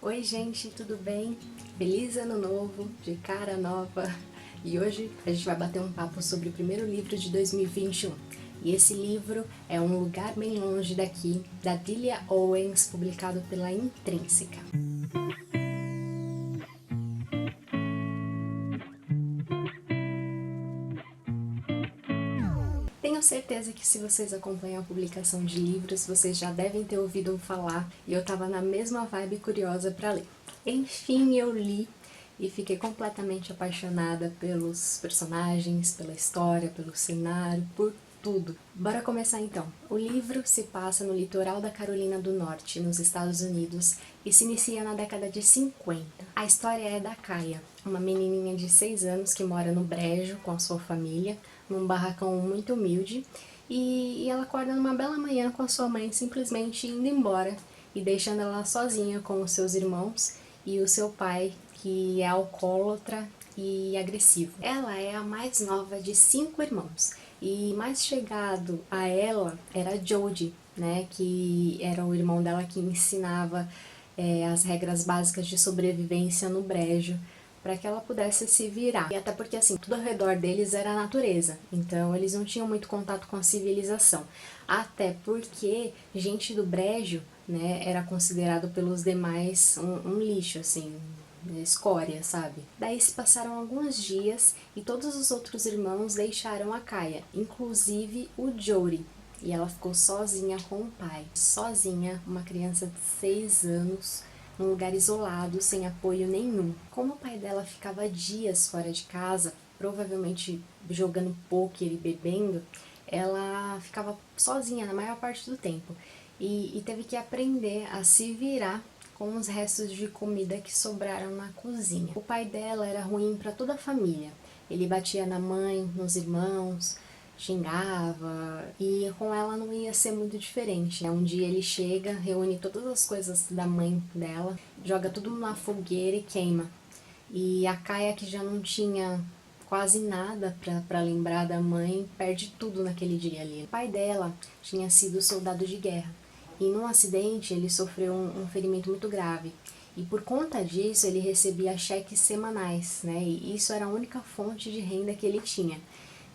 Oi gente, tudo bem? Feliz ano novo, de cara nova! E hoje a gente vai bater um papo sobre o primeiro livro de 2021. E esse livro é Um Lugar Bem Longe Daqui, da Delia Owens, publicado pela Intrínseca. Tenho certeza que se vocês acompanham a publicação de livros, vocês já devem ter ouvido falar e eu tava na mesma vibe curiosa para ler. Enfim, eu li e fiquei completamente apaixonada pelos personagens, pela história, pelo cenário, por tudo. Bora começar então. O livro se passa no litoral da Carolina do Norte, nos Estados Unidos, e se inicia na década de 50. A história é da Kaia, uma menininha de 6 anos que mora no Brejo com a sua família, num barracão muito humilde, e ela acorda numa bela manhã com a sua mãe simplesmente indo embora e deixando ela sozinha com os seus irmãos e o seu pai, que é alcoólatra e agressivo. Ela é a mais nova de 5 irmãos, e mais chegado a ela era Jody, né, que era o irmão dela que ensinava as regras básicas de sobrevivência no brejo, para que ela pudesse se virar. E até porque, assim, tudo ao redor deles era a natureza, então eles não tinham muito contato com a civilização. Até porque gente do brejo, né, era considerado pelos demais um lixo, assim, escória, sabe? Daí se passaram alguns dias e todos os outros irmãos deixaram a Kaia, inclusive o Jody. E ela ficou sozinha com o pai. Sozinha, uma criança de 6 anos, num lugar isolado, sem apoio nenhum. Como o pai dela ficava dias fora de casa, provavelmente jogando pôquer e bebendo, ela ficava sozinha na maior parte do tempo. E teve que aprender a se virar com os restos de comida que sobraram na cozinha. O pai dela era ruim para toda a família. Ele batia na mãe, nos irmãos, xingava, e com ela não ia ser muito diferente, né? Um dia ele chega, reúne todas as coisas da mãe dela, joga tudo na fogueira e queima. E a Kaia, que já não tinha quase nada para lembrar da mãe, perde tudo naquele dia ali. O pai dela tinha sido soldado de guerra, e num acidente ele sofreu um ferimento muito grave. E por conta disso ele recebia cheques semanais, né? E isso era a única fonte de renda que ele tinha.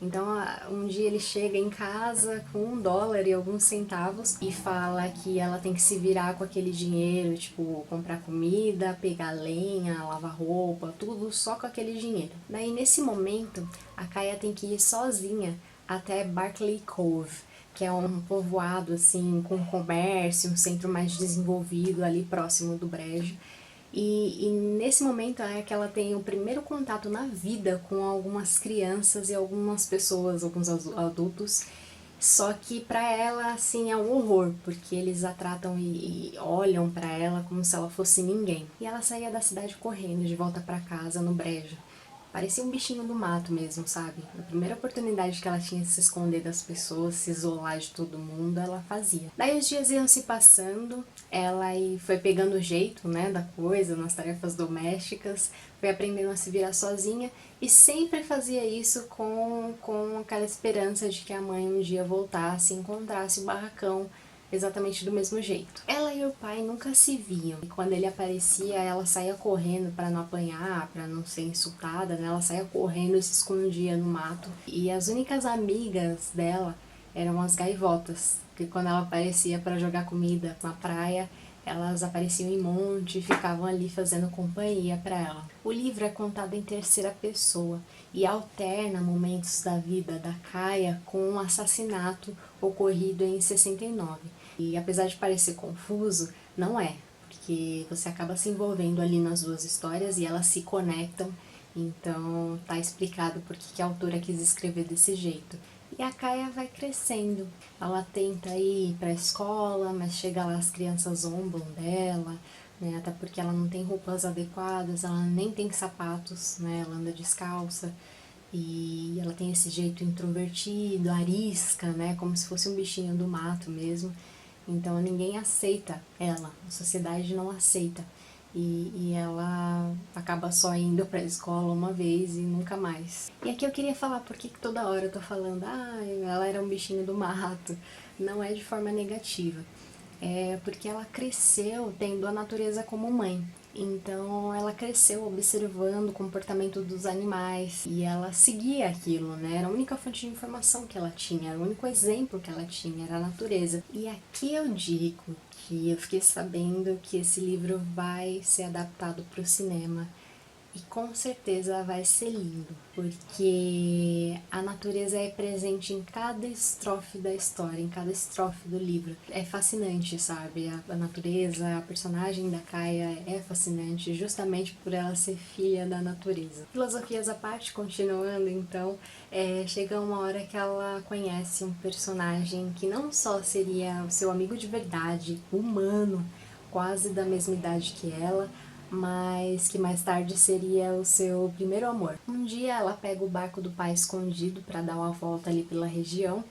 Então, um dia ele chega em casa com $1 e alguns centavos e fala que ela tem que se virar com aquele dinheiro, tipo, comprar comida, pegar lenha, lavar roupa, tudo só com aquele dinheiro. Daí, nesse momento, a Kaia tem que ir sozinha até Barkley Cove, que é um povoado, assim, com comércio, um centro mais desenvolvido ali próximo do brejo. E nesse momento é que ela tem o primeiro contato na vida com algumas crianças e algumas pessoas, alguns adultos, só que pra ela, assim, é um horror, porque eles a tratam e olham pra ela como se ela fosse ninguém. E ela saía da cidade correndo de volta pra casa no brejo. Parecia um bichinho do mato mesmo, sabe? A primeira oportunidade que ela tinha de se esconder das pessoas, se isolar de todo mundo, ela fazia. Daí os dias iam se passando, ela foi pegando o jeito, né, da coisa, nas tarefas domésticas, foi aprendendo a se virar sozinha e sempre fazia isso com aquela esperança de que a mãe um dia voltasse e encontrasse o barracão exatamente do mesmo jeito. Ela e o pai nunca se viam. E quando ele aparecia, ela saía correndo para não apanhar, para não ser insultada, né? Ela saía correndo e se escondia no mato. E as únicas amigas dela eram as gaivotas, que quando ela aparecia para jogar comida na praia, elas apareciam em monte e ficavam ali fazendo companhia para ela. O livro é contado em terceira pessoa e alterna momentos da vida da Kaia com um assassinato ocorrido em 69. E apesar de parecer confuso, não é, porque você acaba se envolvendo ali nas duas histórias e elas se conectam, então tá explicado por que a autora quis escrever desse jeito. E a Kaia vai crescendo, ela tenta ir pra escola, mas chega lá as crianças zombam dela, né, até porque ela não tem roupas adequadas, ela nem tem sapatos, né, ela anda descalça, e ela tem esse jeito introvertido, arisca, né, como se fosse um bichinho do mato mesmo. Então ninguém aceita ela, a sociedade não aceita. E ela acaba só indo pra escola uma vez e nunca mais. E aqui eu queria falar porque toda hora eu tô falando, ela era um bichinho do mato. Não é de forma negativa. É porque ela cresceu tendo a natureza como mãe. Então ela cresceu observando o comportamento dos animais e ela seguia aquilo, né? Era a única fonte de informação que ela tinha, era o único exemplo que ela tinha, era a natureza. E aqui eu digo que eu fiquei sabendo que esse livro vai ser adaptado para o cinema. E com certeza vai ser lindo, porque a natureza é presente em cada estrofe da história, em cada estrofe do livro. É fascinante, sabe? A natureza, a personagem da Kaia é fascinante justamente por ela ser filha da natureza. Filosofias à parte, continuando então, chega uma hora que ela conhece um personagem que não só seria o seu amigo de verdade, humano, quase da mesma idade que ela, mas que mais tarde seria o seu primeiro amor. Um dia ela pega o barco do pai escondido para dar uma volta ali pela região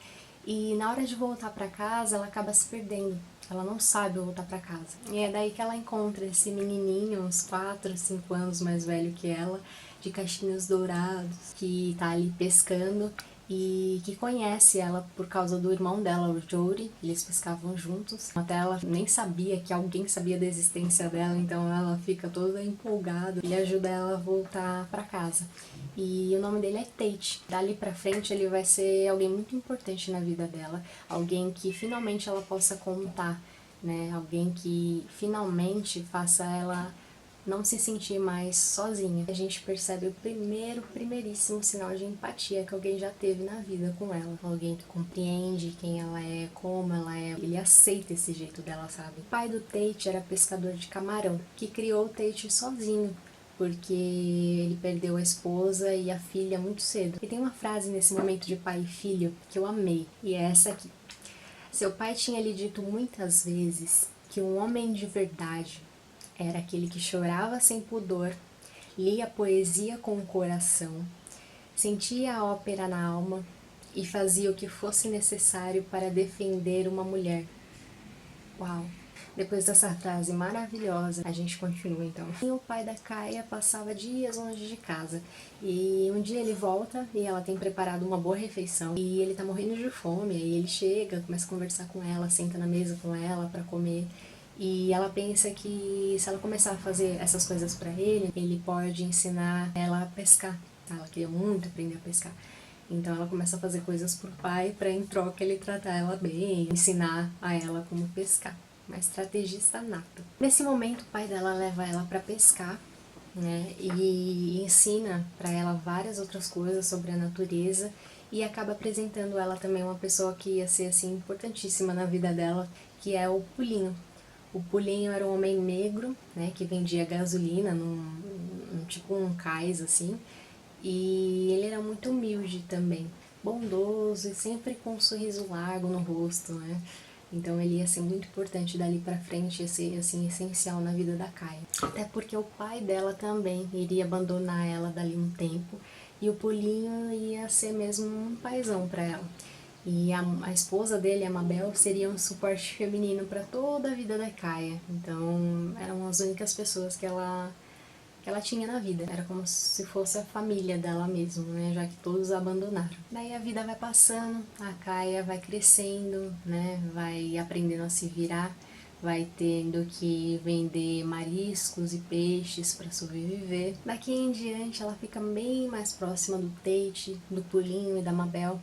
e na hora de voltar para casa ela acaba se perdendo. Ela não sabe voltar para casa. E é daí que ela encontra esse menininho, uns 4, 5 anos mais velho que ela, de cachinhos dourados, que tá ali pescando e que conhece ela por causa do irmão dela, o Jory. Eles pescavam juntos. Até ela nem sabia que alguém sabia da existência dela, então ela fica toda empolgada e ajuda ela a voltar para casa. E o nome dele é Tate. Dali pra frente ele vai ser alguém muito importante na vida dela, alguém que finalmente ela possa contar, né? Alguém que finalmente faça ela não se sentir mais sozinha. A gente percebe o primeiríssimo sinal de empatia que alguém já teve na vida com ela. Alguém que compreende quem ela é, como ela é. Ele aceita esse jeito dela, sabe? O pai do Tate era pescador de camarão, que criou o Tate sozinho, porque ele perdeu a esposa e a filha muito cedo. E tem uma frase nesse momento de pai e filho que eu amei, e é essa aqui. Seu pai tinha lhe dito muitas vezes que um homem de verdade era aquele que chorava sem pudor, lia poesia com o coração, sentia a ópera na alma e fazia o que fosse necessário para defender uma mulher. Uau! Depois dessa frase maravilhosa, a gente continua então. E o pai da Kaia passava dias longe de casa. E um dia ele volta e ela tem preparado uma boa refeição. E ele tá morrendo de fome. E ele chega, começa a conversar com ela, senta na mesa com ela para comer. E ela pensa que se ela começar a fazer essas coisas para ele pode ensinar ela a pescar. Ela queria muito aprender a pescar. Então ela começa a fazer coisas pro pai para em troca ele tratar ela bem, ensinar a ela como pescar. Uma estrategista nata. Nesse momento o pai dela leva ela para pescar, né? E ensina para ela várias outras coisas sobre a natureza e acaba apresentando ela também uma pessoa que ia ser assim importantíssima na vida dela, que é o Pulinho. O Pulinho era um homem negro, né, que vendia gasolina num tipo um cais assim, e ele era muito humilde também, bondoso e sempre com um sorriso largo no rosto, né? Então ele ia ser muito importante dali pra frente, ia ser assim essencial na vida da Kaia. Até porque o pai dela também iria abandonar ela dali um tempo e o Pulinho ia ser mesmo um paizão pra ela. E a esposa dele, a Mabel, seria um suporte feminino para toda a vida da Kaia. Então eram as únicas pessoas que ela tinha na vida. Era como se fosse a família dela mesmo, né? Já que todos a abandonaram. Daí a vida vai passando, a Kaia vai crescendo, né? Vai aprendendo a se virar, vai tendo que vender mariscos e peixes para sobreviver. Daqui em diante ela fica bem mais próxima do Tate, do Pulinho e da Mabel.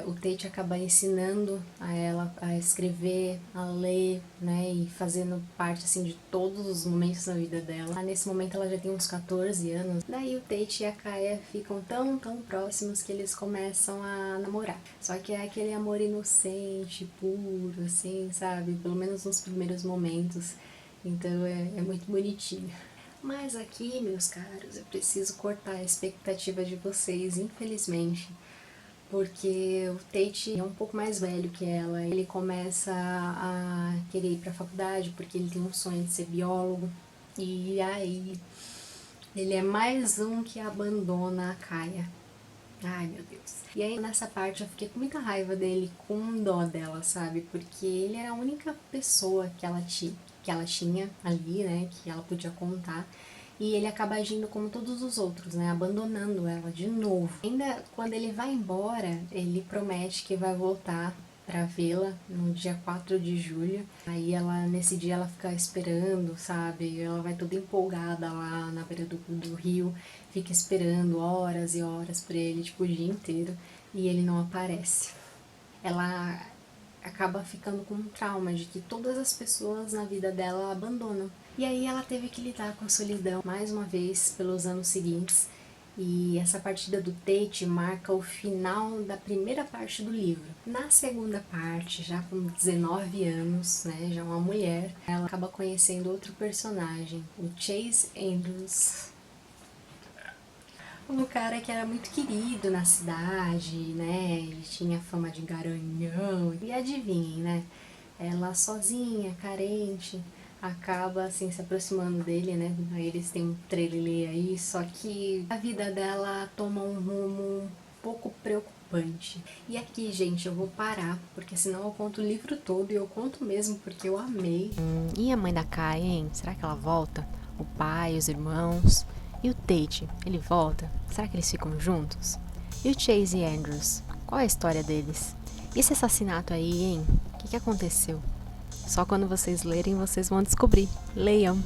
O Tate acaba ensinando a ela a escrever, a ler, né, e fazendo parte, assim, de todos os momentos da vida dela. Nesse momento ela já tem uns 14 anos. Daí o Tate e a Kaia ficam tão próximos que eles começam a namorar. Só que é aquele amor inocente, puro, assim, sabe? Pelo menos nos primeiros momentos. Então é muito bonitinho. Mas aqui, meus caros, eu preciso cortar a expectativa de vocês, infelizmente. Porque o Tate é um pouco mais velho que ela. Ele começa a querer ir pra faculdade porque ele tem um sonho de ser biólogo. E aí ele é mais um que abandona a Kaia. Ai, meu Deus. E aí nessa parte eu fiquei com muita raiva dele, com dó dela, sabe? Porque ele era a única pessoa que ela tinha ali, né? Que ela podia contar. E ele acaba agindo como todos os outros, né? Abandonando ela de novo. Ainda quando ele vai embora, ele promete que vai voltar pra vê-la no dia 4 de julho. Aí nesse dia ela fica esperando, sabe? Ela vai toda empolgada lá na beira do rio, fica esperando horas e horas por ele, tipo, o dia inteiro, e ele não aparece. Ela acaba ficando com um trauma de que todas as pessoas na vida dela a abandonam. E aí ela teve que lidar com a solidão mais uma vez pelos anos seguintes. E essa partida do Tate marca o final da primeira parte do livro. Na segunda parte, já com 19 anos, né, já uma mulher, ela acaba conhecendo outro personagem, o Chase Andrews. Um cara que era muito querido na cidade, né, ele tinha fama de garanhão. E adivinhem, né, ela sozinha, carente, acaba assim se aproximando dele, né? Aí eles têm um trelelê aí, só que a vida dela toma um rumo um pouco preocupante. E aqui, gente, eu vou parar, porque senão eu conto o livro todo, e eu conto mesmo porque eu amei. E a mãe da Kai, hein? Será que ela volta? O pai, os irmãos? E o Tate, ele volta? Será que eles ficam juntos? E o Chase Andrews? Qual é a história deles? E esse assassinato aí, hein? O que aconteceu? Só quando vocês lerem, vocês vão descobrir. Leiam!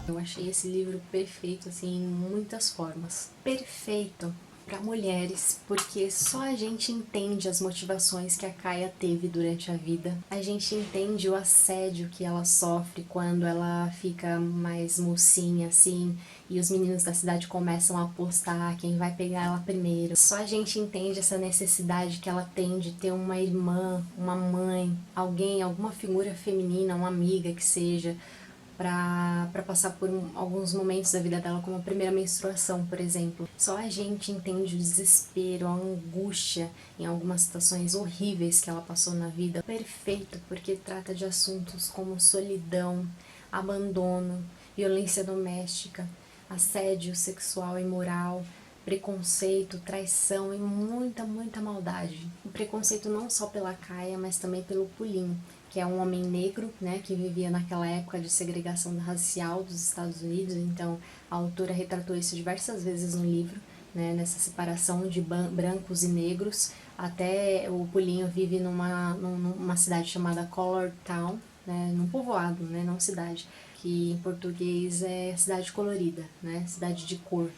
Eu achei esse livro perfeito, assim, em muitas formas. Perfeito para mulheres, porque só a gente entende as motivações que a Kaia teve durante a vida. A gente entende o assédio que ela sofre quando ela fica mais mocinha, assim, e os meninos da cidade começam a apostar quem vai pegar ela primeiro. Só a gente entende essa necessidade que ela tem de ter uma irmã, uma mãe, alguém, alguma figura feminina, uma amiga que seja, para passar por alguns momentos da vida dela, como a primeira menstruação, por exemplo. Só a gente entende o desespero, a angústia em algumas situações horríveis que ela passou na vida. Perfeito, porque trata de assuntos como solidão, abandono, violência doméstica, assédio sexual e moral, preconceito, traição e muita, muita maldade. O preconceito não só pela Kaia, mas também pelo Pulinho, que é um homem negro, né, que vivia naquela época de segregação racial dos Estados Unidos. Então a autora retratou isso diversas vezes no livro, né, nessa separação de brancos e negros. Até o Pulinho vive numa cidade chamada Color Town, né, num povoado, né, não cidade, que em português é cidade colorida, né, cidade de cor.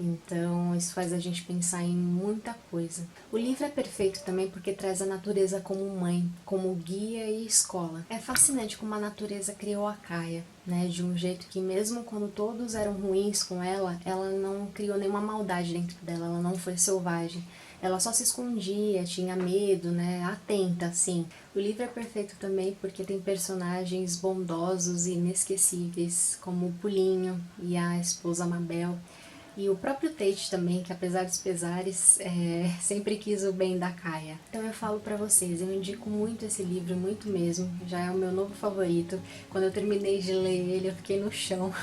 Então, isso faz a gente pensar em muita coisa. O livro é perfeito também porque traz a natureza como mãe, como guia e escola. É fascinante como a natureza criou a Kaia, né? De um jeito que mesmo quando todos eram ruins com ela não criou nenhuma maldade dentro dela, ela não foi selvagem. Ela só se escondia, tinha medo, né? Atenta, assim. O livro é perfeito também porque tem personagens bondosos e inesquecíveis, como o Pulinho e a esposa Mabel. E o próprio Tate também, que apesar dos pesares, sempre quis o bem da Kaia. Então eu falo pra vocês, eu indico muito esse livro, muito mesmo. Já é o meu novo favorito. Quando eu terminei de ler ele, eu fiquei no chão.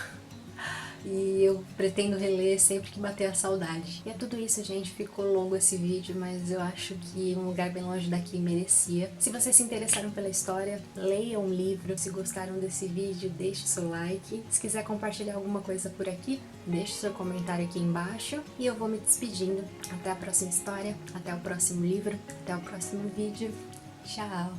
E eu pretendo reler sempre que bater a saudade. E é tudo isso, gente. Ficou longo esse vídeo, mas eu acho que Um Lugar Bem Longe Daqui merecia. Se vocês se interessaram pela história, leiam o livro. Se gostaram desse vídeo, deixe seu like. Se quiser compartilhar alguma coisa por aqui, deixe seu comentário aqui embaixo. E eu vou me despedindo. Até a próxima história, até o próximo livro, até o próximo vídeo. Tchau!